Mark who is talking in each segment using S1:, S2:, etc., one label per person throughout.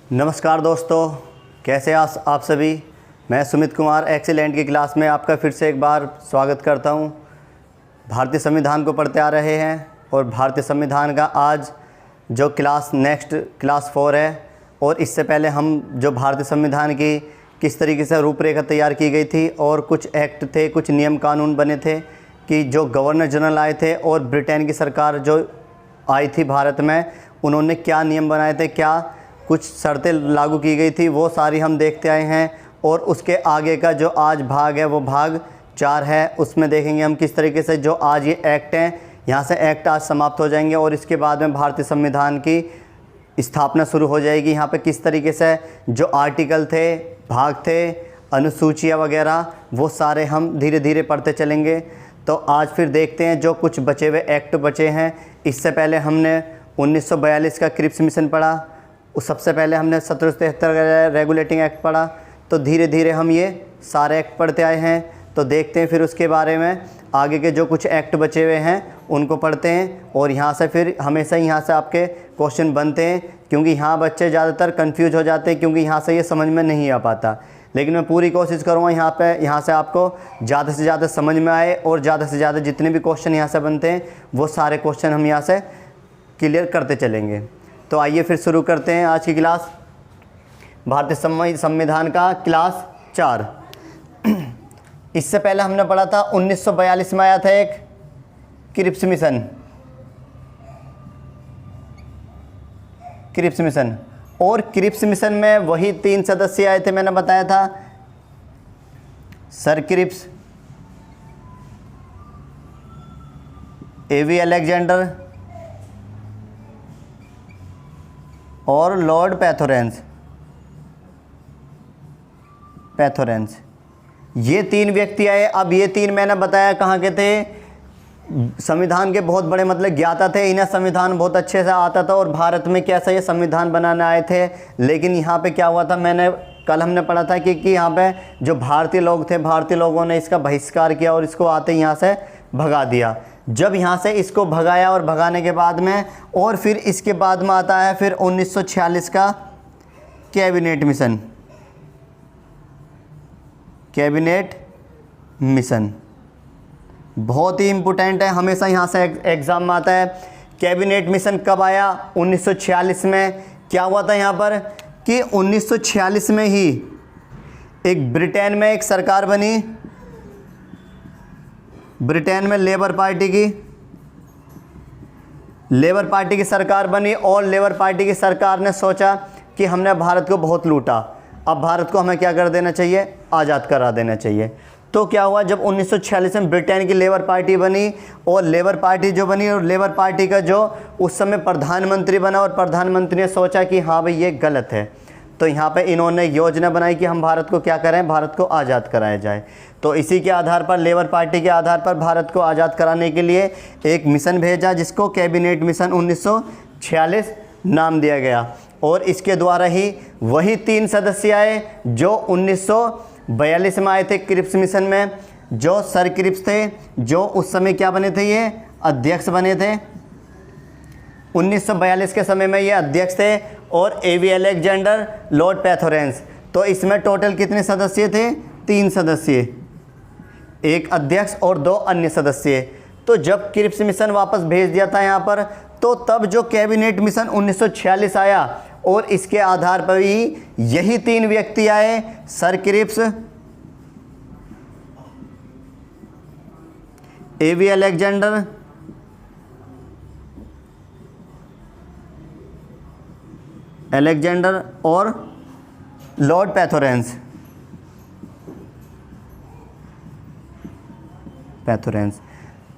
S1: नमस्कार दोस्तों, कैसे आप सभी। मैं सुमित कुमार एक्सीलेंट की क्लास में आपका फिर से एक बार स्वागत करता हूं। भारतीय संविधान को पढ़ते आ रहे हैं और भारतीय संविधान का आज जो नेक्स्ट क्लास 4 है। और इससे पहले हम जो भारतीय संविधान की किस तरीके से रूपरेखा तैयार की गई थी और कुछ एक्ट थे, कुछ नियम कानून बने थे कि जो गवर्नर जनरल आए थे और ब्रिटेन की सरकार जो आई थी भारत में, उन्होंने क्या नियम बनाए थे, क्या कुछ शर्तें लागू की गई थी, वो सारी हम देखते आए हैं। और उसके आगे का जो आज भाग है वो भाग 4 है। उसमें देखेंगे हम किस तरीके से जो आज ये एक्ट हैं, यहाँ से एक्ट आज समाप्त हो जाएंगे और इसके बाद में भारतीय संविधान की स्थापना शुरू हो जाएगी। यहाँ पे किस तरीके से जो आर्टिकल थे, भाग थे, अनुसूचियाँ वगैरह, वो सारे हम धीरे धीरे पढ़ते चलेंगे। तो आज फिर देखते हैं जो कुछ बचे हुए एक्ट बचे हैं। इससे पहले हमने 1942 का क्रिप्स मिशन पढ़ा, उस सबसे पहले हमने 1773 रेगुलेटिंग एक्ट पढ़ा। तो धीरे धीरे हम ये सारे एक्ट पढ़ते आए हैं। तो देखते हैं फिर उसके बारे में आगे के जो कुछ एक्ट बचे हुए हैं उनको पढ़ते हैं। और यहाँ से फिर हमेशा यहाँ से आपके क्वेश्चन बनते हैं, क्योंकि यहाँ बच्चे ज़्यादातर कंफ्यूज हो जाते हैं, क्योंकि यहाँ से ये समझ में नहीं आ पाता। लेकिन मैं पूरी कोशिश करूँगा यहाँ से आपको ज़्यादा से ज़्यादा समझ में आए और ज़्यादा से ज़्यादा जितने भी क्वेश्चन यहाँ से बनते हैं वो सारे क्वेश्चन हम यहाँ से क्लियर करते चलेंगे। तो आइए फिर शुरू करते हैं आज की क्लास, भारतीय संविधान का क्लास 4। इससे पहले हमने पढ़ा था 1942 में आया था एक क्रिप्स मिशन। और क्रिप्स मिशन में वही 3 सदस्य आए थे, मैंने बताया था, सर क्रिप्स, एवी अलेक्जेंडर और लॉर्ड पैथोरेंस। ये 3 व्यक्ति आए। अब ये 3 मैंने बताया कहाँ के थे, संविधान के बहुत बड़े मतलब ज्ञाता थे। इन्हें संविधान बहुत अच्छे से आता था और भारत में कैसा ये संविधान बनाने आए थे। लेकिन यहाँ पे क्या हुआ था, कल हमने पढ़ा था कि यहाँ पे जो भारतीय लोग थे, भारतीय लोगों ने इसका बहिष्कार किया और इसको आते यहाँ से भगा दिया। जब यहाँ से इसको भगाया और भगाने के बाद में और फिर इसके बाद में आता है फिर 1946 का कैबिनेट मिशन। बहुत ही इम्पोर्टेंट है, हमेशा यहाँ से एग्ज़ाम में आता है। कैबिनेट मिशन कब आया? 1946 में। क्या हुआ था यहाँ पर कि 1946 में ही एक ब्रिटेन में एक सरकार बनी, ब्रिटेन में लेबर पार्टी की सरकार बनी। और लेबर पार्टी की सरकार ने सोचा कि हमने भारत को बहुत लूटा, अब भारत को हमें क्या कर देना चाहिए, आज़ाद करा देना चाहिए। तो क्या हुआ, जब 1946 में ब्रिटेन की लेबर पार्टी बनी और लेबर पार्टी जो बनी और लेबर पार्टी का जो उस समय प्रधानमंत्री बना और प्रधानमंत्री ने सोचा कि हाँ भाई ये गलत है। तो यहाँ पे इन्होंने योजना बनाई कि हम भारत को क्या करें, भारत को आज़ाद कराया जाए। तो इसी के आधार पर, लेबर पार्टी के आधार पर भारत को आज़ाद कराने के लिए एक मिशन भेजा, जिसको कैबिनेट मिशन 1946 नाम दिया गया। और इसके द्वारा ही वही 3 सदस्य आए जो 1942 में आए थे क्रिप्स मिशन में। जो सर क्रिप्स थे, जो उस समय क्या बने थे, ये अध्यक्ष बने थे। 1942 के समय में ये अध्यक्ष थे। और एवी अलेक्जेंडर, लॉर्ड पैथोरेंस। तो इसमें टोटल कितने सदस्य थे? 3 सदस्य, एक अध्यक्ष और 2 अन्य सदस्य। तो जब क्रिप्स मिशन वापस भेज दिया था यहाँ पर, तो तब जो कैबिनेट मिशन 1946 आया और इसके आधार पर ही यही 3 व्यक्ति आए, सर क्रिप्स, एवी अलेक्जेंडर और लॉर्ड पैथोरेंस।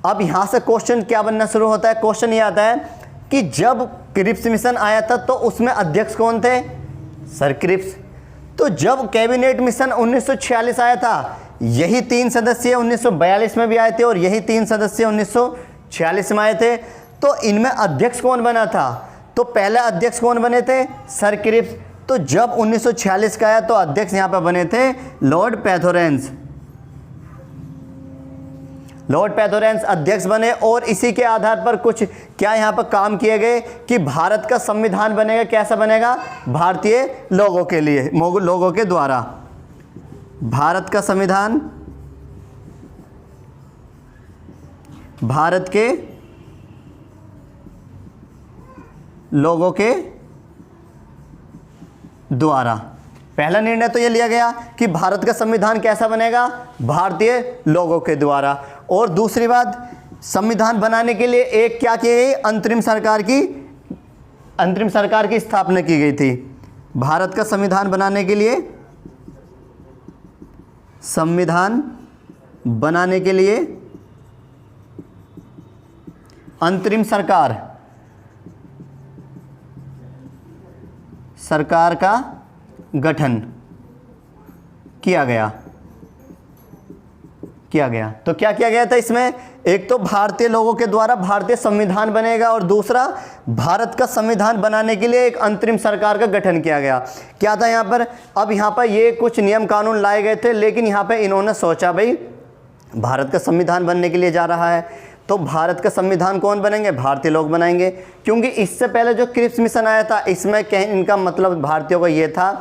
S1: अब यहाँ से क्वेश्चन क्या बनना शुरू होता है? क्वेश्चन ये आता है कि जब क्रिप्स मिशन आया था तो उसमें अध्यक्ष कौन थे? Sir Cripps. तो जब कैबिनेट मिशन 1946 आया था, यही 3 सदस्य 1942 में भी आए थे और यही 3 सदस्य 1946 में आए थे। तो इनमें अध्यक्ष कौन बना था? तो पहले अध्यक्ष कौन बने थे? Sir Cripps. तो जब 1946 का आया तो अध्यक्ष यहाँ पर बने थे लॉर्ड पैथोरेंस। लॉर्ड पैथोरेंस अध्यक्ष बने और इसी के आधार पर कुछ क्या यहाँ पर काम किए गए कि भारत का संविधान बनेगा। कैसा बनेगा? भारतीय लोगों के लिए, लोगों के द्वारा। भारत का संविधान भारत के लोगों के द्वारा। पहला निर्णय तो ये लिया गया कि भारत का संविधान कैसा बनेगा? भारतीय लोगों के द्वारा। और दूसरी बात, संविधान बनाने के लिए एक क्या की गई? अंतरिम सरकार की स्थापना की गई थी। भारत का संविधान बनाने के लिए अंतरिम सरकार का गठन किया गया। तो क्या किया गया था इसमें? एक तो भारतीय लोगों के द्वारा भारतीय संविधान बनेगा और दूसरा भारत का संविधान बनाने के लिए एक अंतरिम सरकार का गठन किया गया। क्या था यहाँ पर? अब यहाँ पर ये कुछ नियम कानून लाए गए थे, लेकिन यहाँ पे इन्होंने सोचा भाई भारत का संविधान बनने के लिए जा रहा है तो भारत का संविधान कौन बनेंगे? भारतीय लोग बनाएंगे। क्योंकि इससे पहले जो क्रिप्स मिशन आया था इसमें इनका मतलब भारतीयों का ये था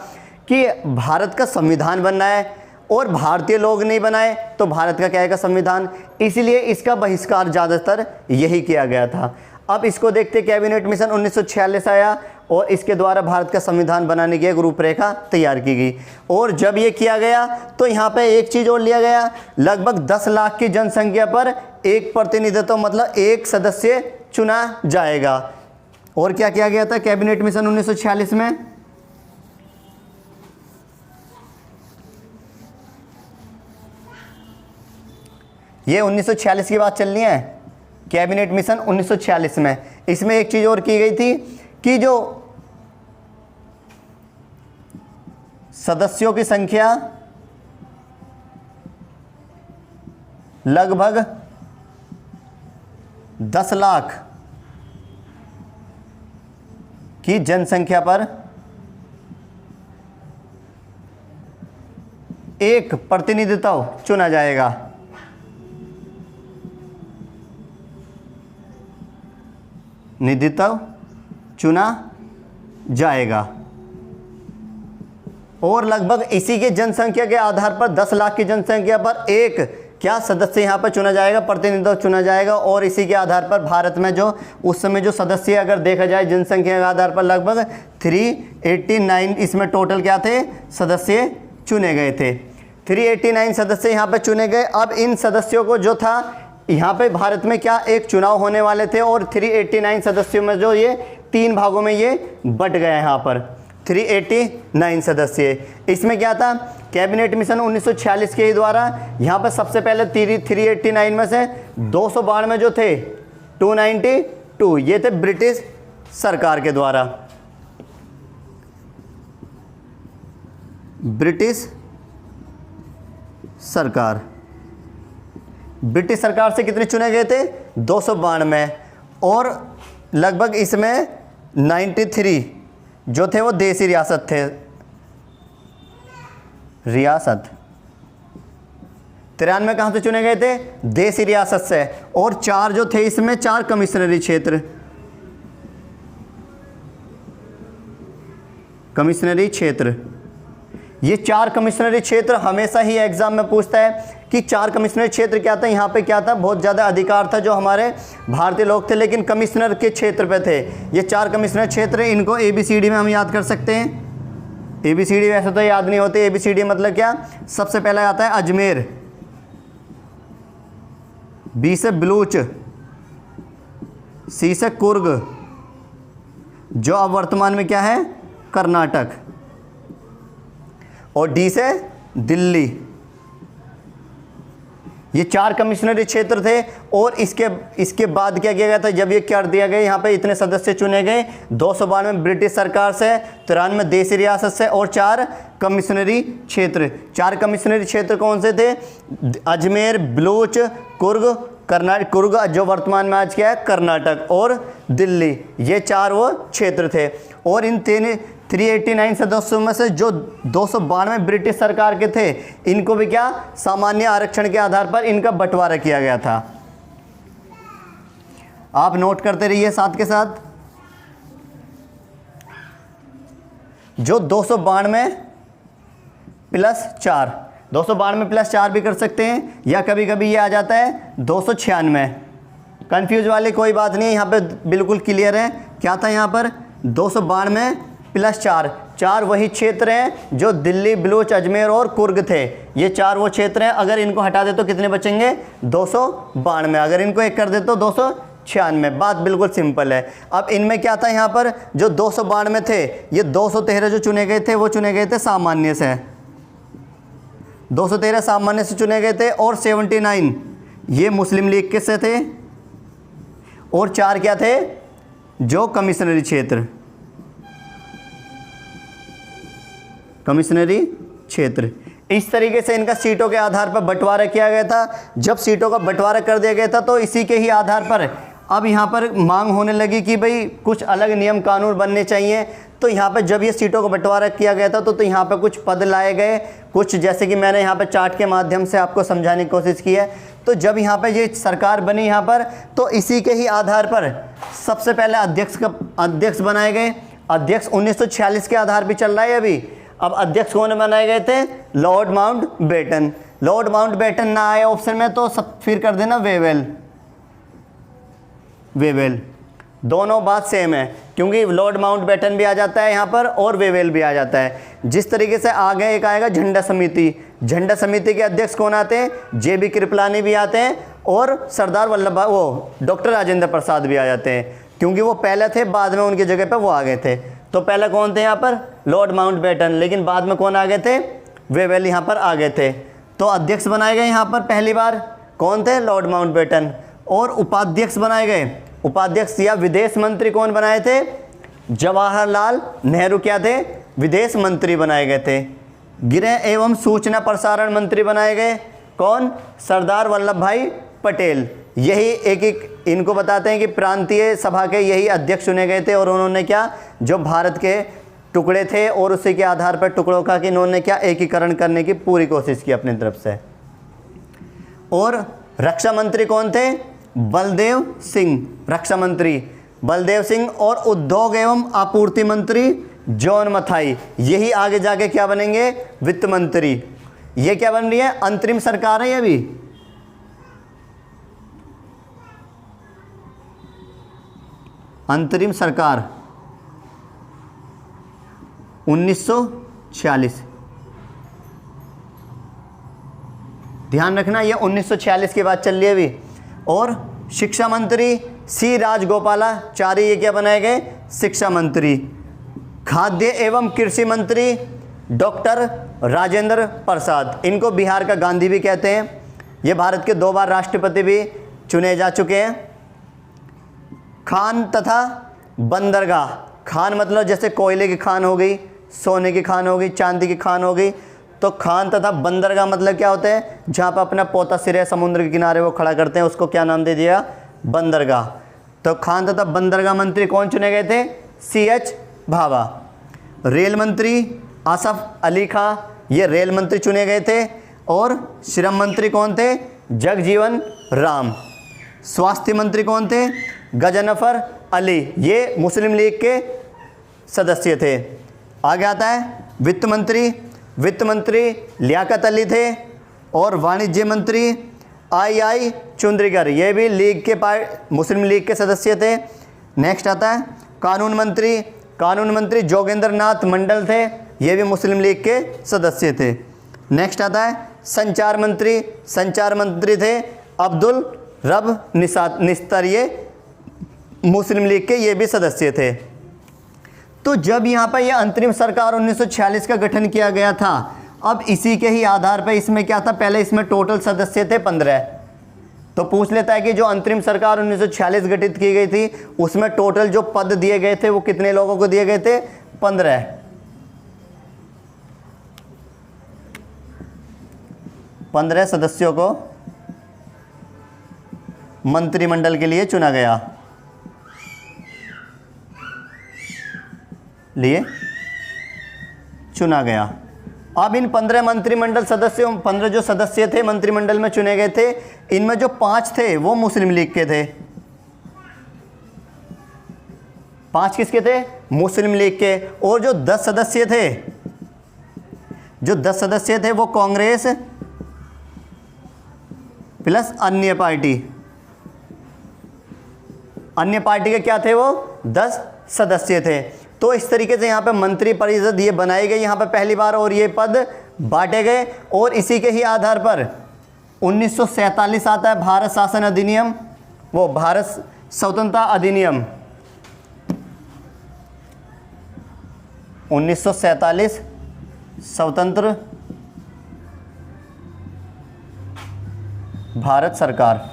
S1: कि भारत का संविधान बनना है और भारतीय लोग नहीं बनाए तो भारत का क्या है का संविधान, इसलिए इसका बहिष्कार ज़्यादातर यही किया गया था। अब इसको देखते, कैबिनेट मिशन 1946 आया और इसके द्वारा भारत का संविधान बनाने की एक रूपरेखा तैयार की गई। और जब ये किया गया तो यहाँ पे एक चीज़ और लिया गया, लगभग 10 लाख की जनसंख्या पर एक प्रतिनिधित्व मतलब एक सदस्य चुना जाएगा। और क्या किया गया था कैबिनेट मिशन 1946 में? ये 1946 की बात चल रही है, कैबिनेट मिशन 1946 में। इसमें एक चीज़ और की गई थी कि जो सदस्यों की संख्या लगभग 10 लाख की जनसंख्या पर एक प्रतिनिधित्व चुना जाएगा। निधित्व चुना जाएगा और लगभग इसी के जनसंख्या के आधार पर 10 लाख की जनसंख्या पर एक क्या सदस्य यहाँ पर चुना जाएगा, प्रतिनिधित्व चुना जाएगा। और इसी के आधार पर भारत में जो उस समय जो सदस्य अगर देखा जाए जनसंख्या के आधार पर लगभग 389 इसमें टोटल क्या थे सदस्य चुने गए थे। 389 सदस्य यहाँ पर चुने गए। अब इन सदस्यों को जो था यहाँ पे भारत में क्या एक चुनाव होने वाले थे और 389 सदस्यों में जो ये 3 भागों में ये बट गया यहाँ पर 389 सदस्य। इसमें क्या था कैबिनेट मिशन 1946 के द्वारा यहाँ पर सबसे पहले 389 में से 292 जो थे 292 ये थे ब्रिटिश सरकार के द्वारा। ब्रिटिश सरकार से कितने चुने गए थे 292 और लगभग इसमें 93 जो थे वो देसी रियासत थे। 93 कहाँ से चुने गए थे देसी रियासत से और 4 जो थे इसमें 4 कमिश्नरी क्षेत्र। ये 4 कमिश्नरी क्षेत्र हमेशा ही एग्जाम में पूछता है कि 4 कमिश्नरी क्षेत्र क्या था। यहाँ पे क्या था बहुत ज़्यादा अधिकार था जो हमारे भारतीय लोग थे लेकिन कमिश्नर के क्षेत्र पे थे। ये 4 कमिश्नर क्षेत्र इनको ABCD में हम याद कर सकते हैं। ABCD वैसे तो याद नहीं होते। ABCD मतलब क्या, सबसे पहला आता है अजमेर, B से बलूच, C से कुर्ग जो अब वर्तमान में क्या है कर्नाटक और D से दिल्ली। ये 4 कमिश्नरी क्षेत्र थे और इसके बाद क्या किया गया था जब ये कर दिया गया यहाँ पे इतने सदस्य चुने गए 292 ब्रिटिश सरकार से 93 देसी रियासत से और 4 कमिश्नरी क्षेत्र। 4 कमिश्नरी क्षेत्र कौन से थे अजमेर, बलूच, कुर्ग जो वर्तमान में आज क्या है कर्नाटक और दिल्ली। ये 4 वो क्षेत्र थे और इन 389 सदस्यों में से जो 292 ब्रिटिश सरकार के थे, इनको भी क्या सामान्य आरक्षण के आधार पर इनका बंटवारा किया गया था। आप नोट करते रहिए साथ के साथ। जो 292 प्लस 4, 292 प्लस 4 भी कर सकते हैं, या कभी कभी ये आ जाता है 296। कंफ्यूज वाली कोई बात नहीं है, यहाँ पे बिल्कुल क्लियर है। क्या था यहाँ पर 292 प्लस 4, 4 वही क्षेत्र हैं जो दिल्ली, बलूच, अजमेर और कुर्ग थे। ये 4 वो क्षेत्र हैं। अगर इनको हटा दे तो कितने बचेंगे 292। अगर इनको एक कर दे तो 296। बात बिल्कुल सिंपल है। अब इनमें क्या था, यहाँ पर जो 292 थे, ये 213 जो चुने गए थे वो चुने गए थे सामान्य से, 213 सामान्य से चुने गए थे, और 79 ये मुस्लिम लीग के से थे, और 4 क्या थे जो कमिश्नरी क्षेत्र, कमिश्नरी क्षेत्र। इस तरीके से इनका सीटों के आधार पर बंटवारा किया गया था। जब सीटों का बंटवारा कर दिया गया था तो इसी के ही आधार पर अब यहाँ पर मांग होने लगी कि भाई कुछ अलग नियम कानून बनने चाहिए। तो यहाँ पर जब ये सीटों का बंटवारा किया गया था तो यहाँ पर कुछ पद लाए गए, कुछ जैसे कि मैंने यहाँ पर चार्ट के माध्यम से आपको समझाने की कोशिश की है। तो जब यहाँ पर ये सरकार बनी यहाँ पर, तो इसी के ही आधार पर सबसे पहले अध्यक्ष बनाए गए। अध्यक्ष 1946 के आधार पर चल रहा है अभी। अब अध्यक्ष कौन बनाए गए थे, लॉर्ड माउंटबेटन। लॉर्ड माउंटबेटन ना आए ऑप्शन में तो सब फिर कर देना वेवेल। वेवेल दोनों बात सेम है, क्योंकि लॉर्ड माउंटबेटन भी आ जाता है यहाँ पर और वेवेल भी आ जाता है। जिस तरीके से आगे एक आएगा झंडा समिति। झंडा समिति के अध्यक्ष कौन आते हैं, जे.बी. कृपलानी भी आते हैं, और सरदार वल्लभ भाई वो डॉक्टर राजेंद्र प्रसाद भी आ जाते हैं, क्योंकि वो पहले थे, बाद में उनकी जगह पर वो आ गए थे। तो पहले कौन थे यहाँ पर, लॉर्ड माउंटबेटन, लेकिन बाद में कौन आ गए थे, वेवेल यहाँ पर आ गए थे। तो अध्यक्ष बनाए गए यहाँ पर पहली बार कौन थे, लॉर्ड माउंटबेटन। और उपाध्यक्ष बनाए गए, उपाध्यक्ष या विदेश मंत्री कौन बनाए थे, जवाहरलाल नेहरू क्या थे, विदेश मंत्री बनाए गए थे। गृह एवं सूचना प्रसारण मंत्री बनाए गए कौन, सरदार वल्लभ भाई पटेल। यही एक इनको बताते हैं कि प्रांतीय सभा के यही अध्यक्ष चुने गए थे, और उन्होंने क्या, जो भारत के टुकड़े थे और उसी के आधार पर टुकड़ों का कि इन्होंने क्या एकीकरण करने की पूरी कोशिश की अपनी तरफ से। और रक्षा मंत्री कौन थे, बलदेव सिंह, रक्षा मंत्री बलदेव सिंह। और उद्योग एवं आपूर्ति मंत्री जॉन मथाई। यही आगे जाके क्या बनेंगे, वित्त मंत्री। ये क्या बन रही है, अंतरिम सरकार है ये भी। अंतरिम सरकार 1946, ध्यान रखना ये 1946 के बाद चल रही है अभी। और शिक्षा मंत्री सी राजगोपालाचारी, ये क्या बनाए गए, शिक्षा मंत्री। खाद्य एवं कृषि मंत्री डॉक्टर राजेंद्र प्रसाद, इनको बिहार का गांधी भी कहते हैं। ये भारत के 2 बार राष्ट्रपति भी चुने जा चुके हैं। खान तथा बंदरगाह, खान मतलब जैसे कोयले की खान हो गई, सोने की खान हो गई, चांदी की खान हो गई। तो खान तथा बंदरगाह मतलब क्या होता है, जहाँ पर अपना पोता सिरे समुद्र के किनारे वो खड़ा करते हैं, उसको क्या नाम दे दिया, बंदरगाह। तो खान तथा बंदरगाह मंत्री कौन चुने गए थे, C.H. भाभा। रेल मंत्री आसफ अली खां, ये रेल मंत्री चुने गए थे। और श्रम मंत्री कौन थे, जगजीवन राम। स्वास्थ्य मंत्री कौन थे, गजनफर अली, ये मुस्लिम लीग के सदस्य थे। आगे आता है वित्त मंत्री, वित्त मंत्री लियाकत अली थे। और वाणिज्य मंत्री आई चुंद्रीगर, ये भी लीग के मुस्लिम लीग के सदस्य थे। नेक्स्ट आता है कानून मंत्री, कानून मंत्री जोगेंद्र नाथ मंडल थे, ये भी मुस्लिम लीग के सदस्य थे। नेक्स्ट आता है संचार मंत्री, संचार मंत्री थे अब्दुल रब निस्तर, ये मुस्लिम लीग के ये भी सदस्य थे। तो जब यहाँ पर यह अंतरिम सरकार 1946 का गठन किया गया था, अब इसी के ही आधार पर इसमें क्या था, पहले इसमें टोटल सदस्य थे 15। तो पूछ लेता है कि जो अंतरिम सरकार 1946 गठित की गई थी उसमें टोटल जो पद दिए गए थे वो कितने लोगों को दिए गए थे, 15। 15 सदस्यों को मंत्रिमंडल के लिए चुना गया। लिए चुना गया। अब इन 15 मंत्रिमंडल सदस्यों, 15 जो सदस्य थे मंत्रिमंडल में चुने गए थे, इनमें जो 5 थे वो मुस्लिम लीग के थे। 5 किसके थे? मुस्लिम लीग के। और जो 10 सदस्य थे, जो 10 सदस्य थे वो कांग्रेस प्लस अन्य पार्टी। अन्य पार्टी के क्या थे? वो 10 सदस्य थे। तो इस तरीके से यहाँ पे मंत्री परिषद ये बनाई गई यहाँ पे पहली बार, और ये पद बांटे गए। और इसी के ही आधार पर 1947 आता है भारत शासन अधिनियम, वो भारत स्वतंत्रता अधिनियम 1947 स्वतंत्र भारत सरकार,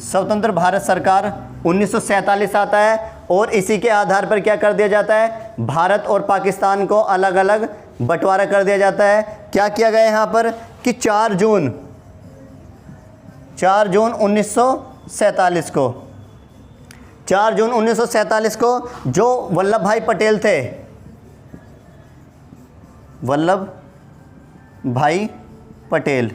S1: स्वतंत्र भारत सरकार 1947 आता है। और इसी के आधार पर क्या कर दिया जाता है? भारत और पाकिस्तान को अलग अलग बंटवारा कर दिया जाता है। क्या किया गया यहाँ पर कि 4 जून 1947 को, 4 जून 1947 को जो वल्लभ भाई पटेल थे, वल्लभ भाई पटेल,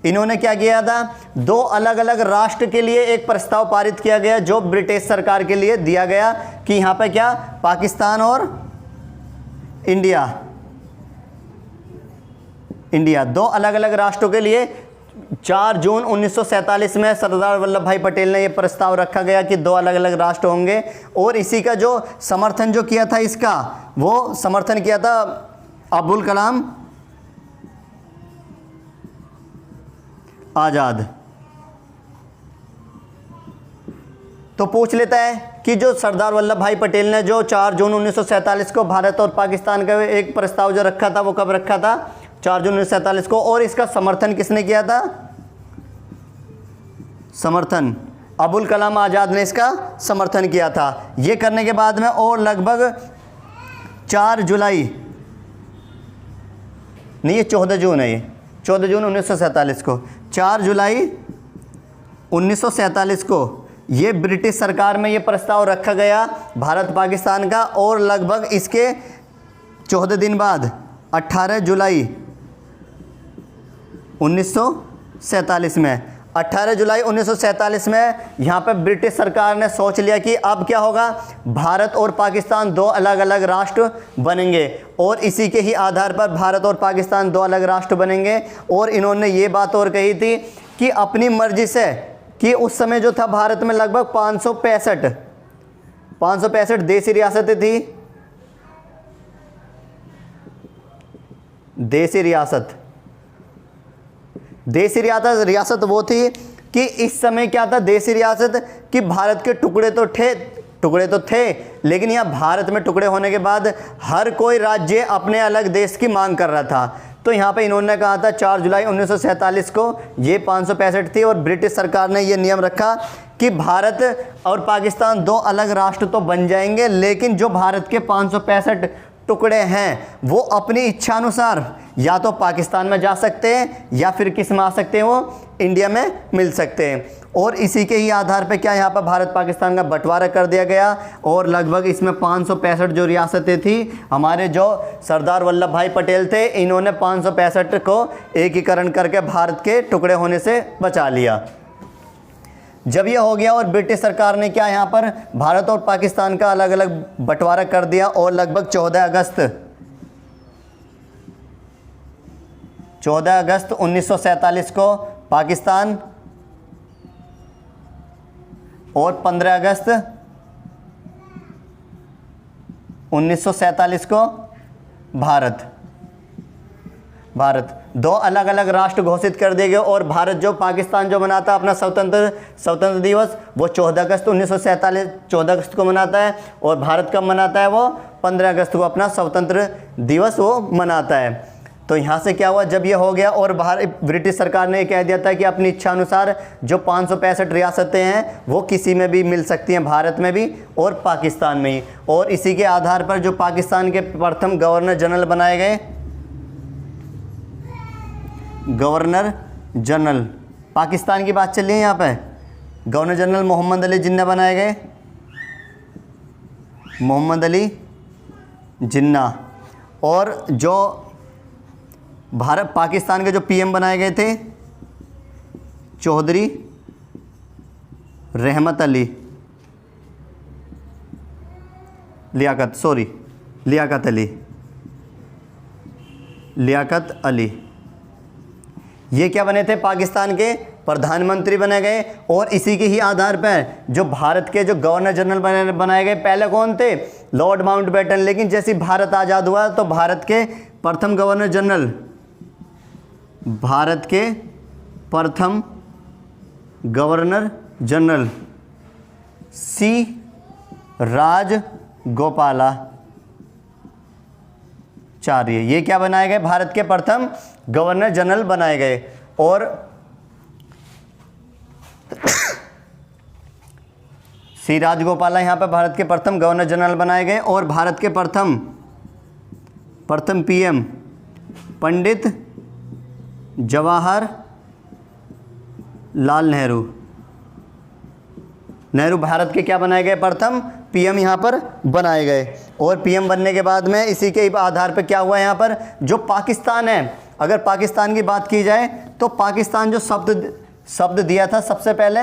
S1: इन्होंने क्या किया था? 2 अलग अलग राष्ट्र के लिए एक प्रस्ताव पारित किया गया, जो ब्रिटिश सरकार के लिए दिया गया कि यहाँ पे क्या, पाकिस्तान और इंडिया, 2 अलग अलग राष्ट्रों के लिए 4 जून 1947 में सरदार वल्लभ भाई पटेल ने यह प्रस्ताव रखा गया कि 2 अलग अलग राष्ट्र होंगे। और इसी का जो समर्थन जो किया था, इसका वो समर्थन किया था अब्दुल कलाम आज़ाद। तो पूछ लेता है कि जो सरदार वल्लभ भाई पटेल ने जो 4 जून 1947 को भारत और पाकिस्तान का एक प्रस्ताव जो रखा था, वो कब रखा था? 4 जून 1947 को। और इसका समर्थन किसने किया था? समर्थन अब्दुल कलाम आज़ाद ने इसका समर्थन किया था। ये करने के बाद में और लगभग 4 जुलाई, नहीं ये 14 जून है, ये 14 जून 1947 को, 4 जुलाई 1947 को ये ब्रिटिश सरकार में ये प्रस्ताव रखा गया भारत पाकिस्तान का। और लगभग इसके 14 दिन बाद 18 जुलाई 1947 में, 18 जुलाई 1947 में यहाँ पे ब्रिटिश सरकार ने सोच लिया कि अब क्या होगा, भारत और पाकिस्तान 2 अलग अलग राष्ट्र बनेंगे। और इसी के ही आधार पर भारत और पाकिस्तान 2 अलग राष्ट्र बनेंगे। और इन्होंने ये बात और कही थी कि अपनी मर्जी से, कि उस समय जो था भारत में लगभग 565 देसी रियासतें थी। देसी रियासत वो थी कि इस समय क्या था, देसी रियासत कि भारत के टुकड़े तो थे, लेकिन यहाँ भारत में टुकड़े होने के बाद हर कोई राज्य अपने अलग देश की मांग कर रहा था। तो यहाँ पे इन्होंने कहा था 4 जुलाई 1947 को ये 565 थी, और ब्रिटिश सरकार ने ये नियम रखा कि भारत और पाकिस्तान 2 अलग राष्ट्र तो बन जाएंगे, लेकिन जो भारत के 565 टुकड़े हैं वो अपनी इच्छा अनुसार या तो पाकिस्तान में जा सकते हैं या फिर किस में आ सकते हैं, वो इंडिया में मिल सकते हैं। और इसी के ही आधार पे क्या यहाँ पर भारत पाकिस्तान का बंटवारा कर दिया गया। और लगभग इसमें 565 जो रियासतें थी, हमारे जो सरदार वल्लभ भाई पटेल थे, इन्होंने 565 को एकीकरण करके भारत के टुकड़े होने से बचा लिया। जब यह हो गया और ब्रिटिश सरकार ने क्या यहाँ पर भारत और पाकिस्तान का अलग अलग बंटवारा कर दिया, और लगभग 14 अगस्त 1947 को पाकिस्तान और 15 अगस्त 1947 को भारत 2 अलग अलग राष्ट्र घोषित कर दिए गए। और भारत जो पाकिस्तान जो मनाता है अपना स्वतंत्र दिवस, वो 14 अगस्त 1947 14 अगस्त को मनाता है। और भारत कब मनाता है? वो 15 अगस्त को अपना स्वतंत्र दिवस वो मनाता है। तो यहाँ से क्या हुआ, जब ये हो गया और ब्रिटिश सरकार ने कह दिया था कि अपनी इच्छा अनुसार जो 565 रियासतें हैं वो किसी में भी मिल सकती हैं, भारत में भी और पाकिस्तान में ही। और इसी के आधार पर जो पाकिस्तान के प्रथम गवर्नर जनरल बनाए गए, गवर्नर जनरल पाकिस्तान की बात चल रही है यहाँ पे, गवर्नर जनरल मोहम्मद अली जिन्ना बनाए गए, मोहम्मद अली जिन्ना। और जो भारत पाकिस्तान के जो पीएम बनाए गए थे, चौधरी रहमत अली, लियाकत अली। ये क्या बने थे? पाकिस्तान के प्रधानमंत्री बने गए। और इसी के ही आधार पर जो भारत के जो गवर्नर जनरल बनाए गए, पहले कौन थे? Lord Mountbatten. लेकिन जैसे भारत आज़ाद हुआ तो भारत के प्रथम गवर्नर जनरल सी राजगोपालाचार्य, ये क्या बनाए गए? भारत के प्रथम गवर्नर जनरल बनाए गए। और सी राजगोपाला यहाँ पर भारत के प्रथम गवर्नर जनरल बनाए गए। और भारत के प्रथम पीएम पंडित जवाहरलाल नेहरू भारत के क्या बनाए गए? प्रथम पीएम यहाँ पर बनाए गए। और पीएम बनने के बाद में इसी के आधार पर क्या हुआ? यहाँ पर जो पाकिस्तान है, अगर पाकिस्तान की बात की जाए तो पाकिस्तान जो शब्द दिया था सबसे पहले,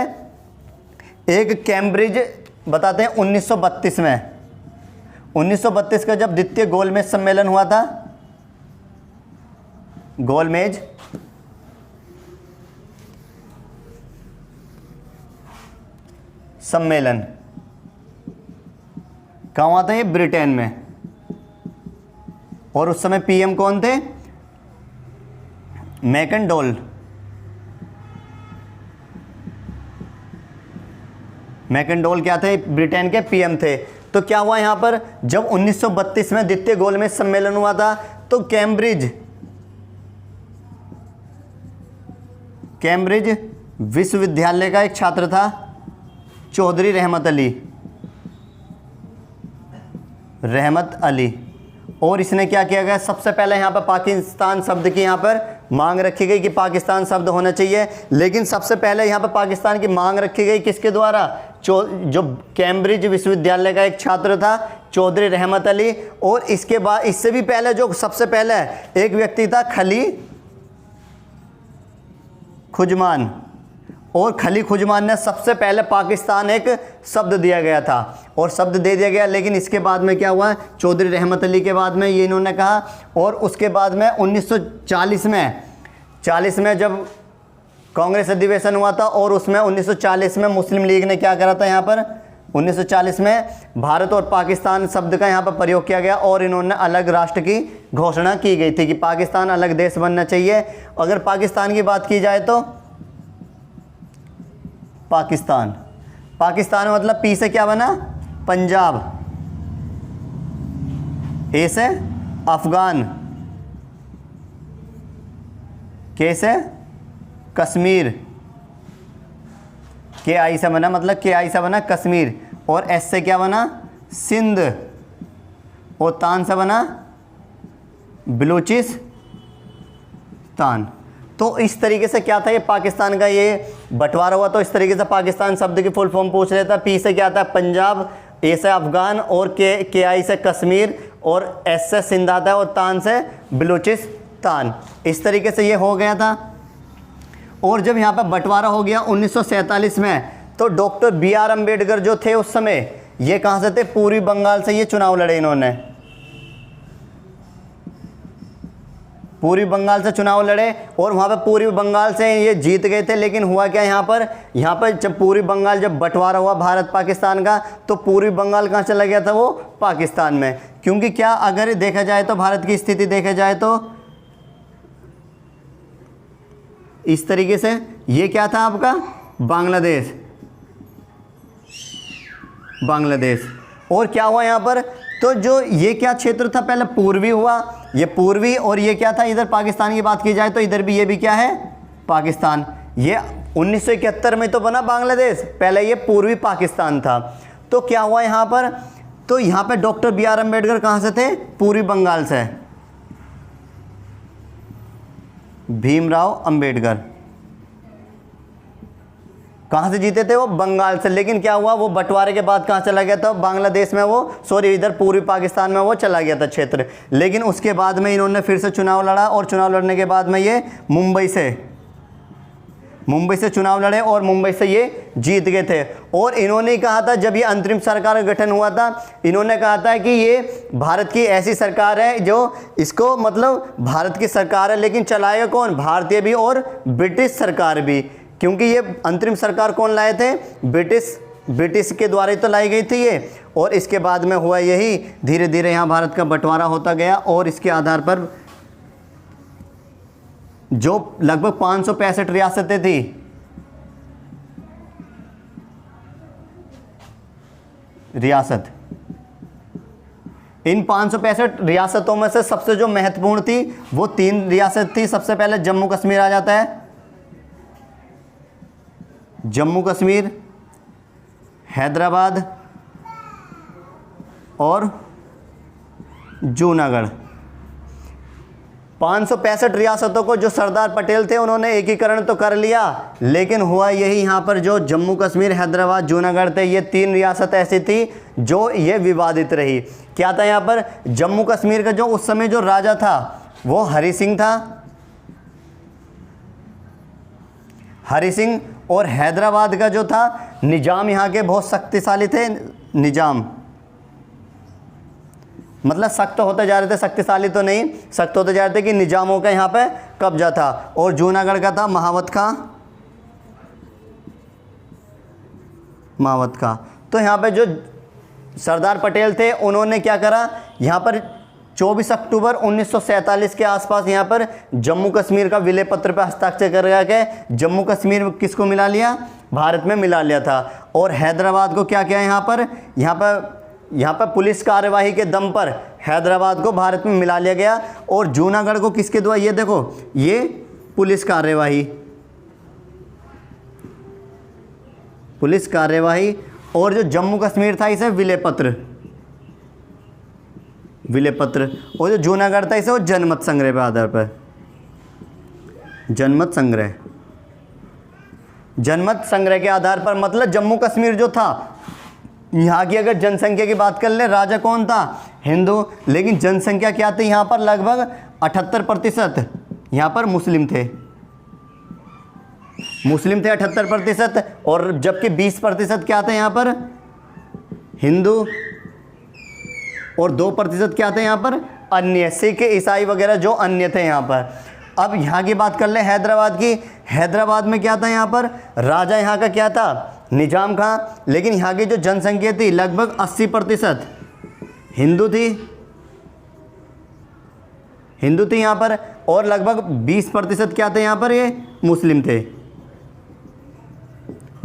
S1: एक कैम्ब्रिज बताते हैं 1932 में, 1932 का जब द्वितीय गोलमेज सम्मेलन हुआ था, गोलमेज सम्मेलन कहाँ हुआ था? ये ब्रिटेन में। और उस समय पीएम कौन थे? मैकेंडोल क्या थे? ब्रिटेन के पीएम थे। तो क्या हुआ यहाँ पर? जब 1932 में द्वितीय गोलमेज सम्मेलन हुआ था तो कैम्ब्रिज विश्वविद्यालय का एक छात्र था, चौधरी रहमत अली। और इसने क्या किया गया? सबसे पहले यहाँ पर पाकिस्तान शब्द की यहाँ पर मांग रखी गई कि पाकिस्तान शब्द होना चाहिए। लेकिन सबसे पहले यहाँ पर पाकिस्तान की मांग रखी गई किसके द्वारा? जो कैम्ब्रिज विश्वविद्यालय का एक छात्र था, चौधरी रहमत अली। और इसके बाद इससे भी पहले जो सबसे पहले एक व्यक्ति था, खली खुजमान। और खली खुजमान ने सबसे पहले पाकिस्तान एक शब्द दिया गया था और शब्द दे दिया गया। लेकिन इसके बाद में क्या हुआ? चौधरी रहमत अली के बाद में ये इन्होंने कहा। और उसके बाद में 1940 में जब कांग्रेस अधिवेशन हुआ था और उसमें 1940 में मुस्लिम लीग ने क्या करा था? यहाँ पर 1940 में भारत और पाकिस्तान शब्द का यहाँ पर प्रयोग किया गया और इन्होंने अलग राष्ट्र की घोषणा की गई थी कि पाकिस्तान अलग देश बनना चाहिए। अगर पाकिस्तान की बात की जाए तो पाकिस्तान मतलब पी से क्या बना? पंजाब, ए से अफगान, के से कश्मीर, के आई से बना, मतलब के आई से बना कश्मीर। और एस से क्या बना? सिंध। और तान से बना बलूचिस्तान। तो इस तरीके से क्या था? ये पाकिस्तान का ये बंटवारा हुआ। तो इस तरीके से पाकिस्तान शब्द की फुल फॉर्म पूछ रहा था। पी से क्या आता है? पंजाब, ए से अफगान, और के आई से कश्मीर, और एस से सिंध आता है, और तान से बलूचिस्तान। इस तरीके से ये हो गया था। और जब यहाँ पर बंटवारा हो गया 1947 में, तो डॉक्टर BR अम्बेडकर जो थे उस समय, ये कहाँ से थे? पूर्वी बंगाल से ये चुनाव लड़े। इन्होंने पूर्वी बंगाल से चुनाव लड़े और वहाँ पे पूर्वी बंगाल से ये जीत गए थे। लेकिन हुआ क्या यहाँ पर जब पूर्वी बंगाल जब बंटवारा हुआ भारत पाकिस्तान का, तो पूर्वी बंगाल कहाँ चला गया था? वो पाकिस्तान में। क्योंकि क्या, अगर देखा जाए तो भारत की स्थिति देखा जाए तो इस तरीके से ये क्या था आपका? बांग्लादेश। और क्या हुआ यहाँ पर? तो जो ये क्या क्षेत्र था? पहले पूर्वी हुआ, ये पूर्वी, और ये क्या था? इधर पाकिस्तान की बात की जाए तो इधर भी ये भी क्या है? पाकिस्तान। ये 1971 में तो बना बांग्लादेश, पहले ये पूर्वी पाकिस्तान था। तो क्या हुआ यहाँ पर? तो यहाँ पे डॉक्टर BR अम्बेडकर कहाँ से थे? पूर्वी बंगाल से। भीमराव अंबेडकर कहाँ से जीते थे वो? बंगाल से। लेकिन क्या हुआ, वो बंटवारे के बाद कहाँ चला गया था? बांग्लादेश में वो, सॉरी इधर पूर्वी पाकिस्तान में वो चला गया था क्षेत्र। लेकिन उसके बाद में इन्होंने फिर से चुनाव लड़ा और चुनाव लड़ने के बाद में ये मुंबई से चुनाव लड़े और मुंबई से ये जीत गए थे। और इन्होंने कहा था, जब ये अंतरिम सरकार का गठन हुआ था, इन्होंने कहा था कि ये भारत की ऐसी सरकार है जो इसको, मतलब भारत की सरकार है, लेकिन चलाएगा कौन? भारतीय भी और ब्रिटिश सरकार भी। क्योंकि ये अंतरिम सरकार कौन लाए थे? ब्रिटिश के द्वारा ही तो लाई गई थी ये। और इसके बाद में हुआ यही, धीरे धीरे यहाँ भारत का बंटवारा होता गया और इसके आधार पर जो लगभग 565 रियासतें थी, इन 565 रियासतों में से सबसे जो महत्वपूर्ण थी वो 3 रियासत थी। सबसे पहले जम्मू कश्मीर आ जाता है, जम्मू कश्मीर, हैदराबाद और जूनागढ़। 565 रियासतों को जो सरदार पटेल थे उन्होंने एकीकरण तो कर लिया, लेकिन हुआ यही, यहाँ पर जो जम्मू कश्मीर, हैदराबाद, जूनागढ़ थे, ये 3 रियासत ऐसी थी जो ये विवादित रही। क्या था यहाँ पर? जम्मू कश्मीर का जो उस समय जो राजा था वो हरि सिंह था, हरि सिंह। और हैदराबाद का जो था निजाम, यहाँ के बहुत शक्तिशाली थे। निजाम मतलब सख्त होते जा रहे थे, शक्तिशाली तो नहीं, सख्त होते जा रहे थे कि निजामों का यहाँ पे कब्जा था। और जूनागढ़ का था महावत का। तो यहाँ पे जो सरदार पटेल थे उन्होंने क्या करा, यहाँ पर 24 अक्टूबर 1947 के आसपास यहाँ पर जम्मू कश्मीर का विलय पत्र पर हस्ताक्षर करके जम्मू कश्मीर किसको मिला लिया? भारत में मिला लिया था। और हैदराबाद को क्या किया? यहाँ पर पुलिस कार्यवाही के दम पर हैदराबाद को भारत में मिला लिया गया। और जूनागढ़ को किसके द्वारा? ये देखो, ये पुलिस कार्यवाही। और जो जम्मू कश्मीर था इसे विलय पत्र। और जो जूनागढ़ था इसे वो जनमत संग्रह के आधार पर, जनमत संग्रह के आधार पर। मतलब जम्मू कश्मीर जो था, यहाँ की अगर जनसंख्या की बात कर ले, राजा कौन था? हिंदू। लेकिन जनसंख्या क्या थी यहाँ पर? लगभग 78% यहाँ पर मुस्लिम थे 78%। और जबकि 20% क्या थे यहाँ पर? हिंदू। और 2% क्या थे यहाँ पर? अन्य, सिख, ईसाई वगैरह जो अन्य थे यहाँ पर। अब यहाँ की बात कर ले हैदराबाद की। हैदराबाद में क्या था यहाँ पर? राजा यहाँ का क्या था? निजाम था। लेकिन यहाँ की जो जनसंख्या थी लगभग 80% हिंदू थी यहाँ पर। और लगभग 20% क्या थे यहाँ पर? ये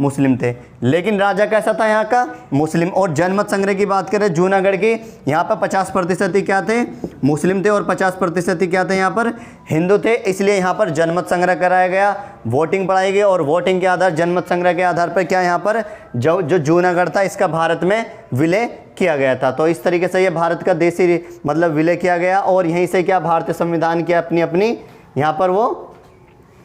S1: मुस्लिम थे। लेकिन राजा कैसा था यहाँ का? मुस्लिम। और जनमत संग्रह की बात करें जूनागढ़ की, यहाँ पर 50% ही क्या थे? मुस्लिम थे। और 50% ही क्या थे यहाँ पर? हिंदू थे। इसलिए यहाँ पर जनमत संग्रह कराया गया, वोटिंग बढ़ाई गई। और वोटिंग के आधार, जनमत संग्रह के आधार पर क्या यहाँ पर जो जूनागढ़ था इसका भारत में विलय किया गया था। तो इस तरीके से ये भारत का देशी मतलब विलय किया गया। और यहीं से क्या भारतीय संविधान की अपनी यहाँ पर वो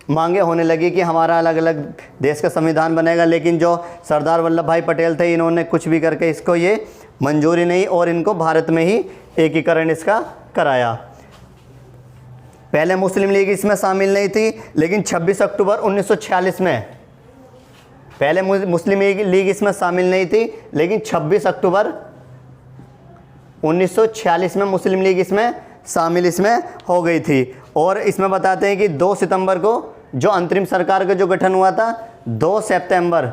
S1: मांगे होने लगी कि हमारा अलग अलग देश का संविधान बनेगा। लेकिन जो सरदार वल्लभ भाई पटेल थे इन्होंने कुछ भी करके इसको ये मंजूरी नहीं, और इनको भारत में ही एकीकरण इसका कराया। पहले मुस्लिम लीग इसमें शामिल नहीं थी, लेकिन 26 अक्टूबर 1946 में, पहले मुस्लिम लीग इसमें शामिल नहीं थी, लेकिन 26 अक्टूबर 1946 में मुस्लिम लीग इसमें शामिल हो गई थी। और इसमें बताते हैं कि 2 सितंबर को जो अंतरिम सरकार का जो गठन हुआ था, 2 सितंबर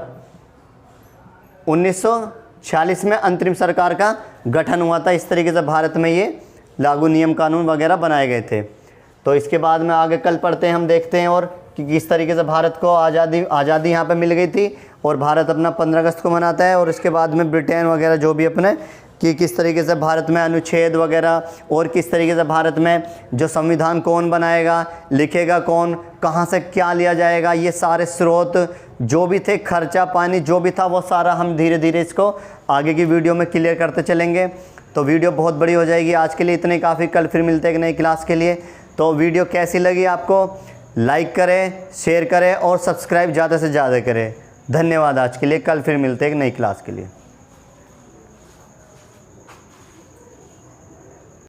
S1: 1946 में अंतरिम सरकार का गठन हुआ था। इस तरीके से भारत में ये लागू नियम कानून वगैरह बनाए गए थे। तो इसके बाद में आगे कल पढ़ते हैं, हम देखते हैं और कि किस तरीके से भारत को आज़ादी यहाँ पे मिल गई थी। और भारत अपना 15 अगस्त को मनाता है। और इसके बाद में ब्रिटेन वगैरह जो भी अपने कि किस तरीके से भारत में अनुच्छेद वगैरह, और किस तरीके से भारत में जो संविधान कौन बनाएगा, लिखेगा कौन, कहाँ से क्या लिया जाएगा, ये सारे स्रोत जो भी थे, खर्चा पानी जो भी था, वो सारा हम धीरे धीरे इसको आगे की वीडियो में क्लियर करते चलेंगे। तो वीडियो बहुत बड़ी हो जाएगी। आज के लिए इतने काफ़ी, कल फिर मिलते हैं एक नई क्लास के लिए। तो वीडियो कैसी लगी आपको? लाइक करें, शेयर करें और सब्सक्राइब ज़्यादा से ज़्यादा करें। धन्यवाद आज के लिए। कल फिर मिलते हैं एक नई क्लास के लिए।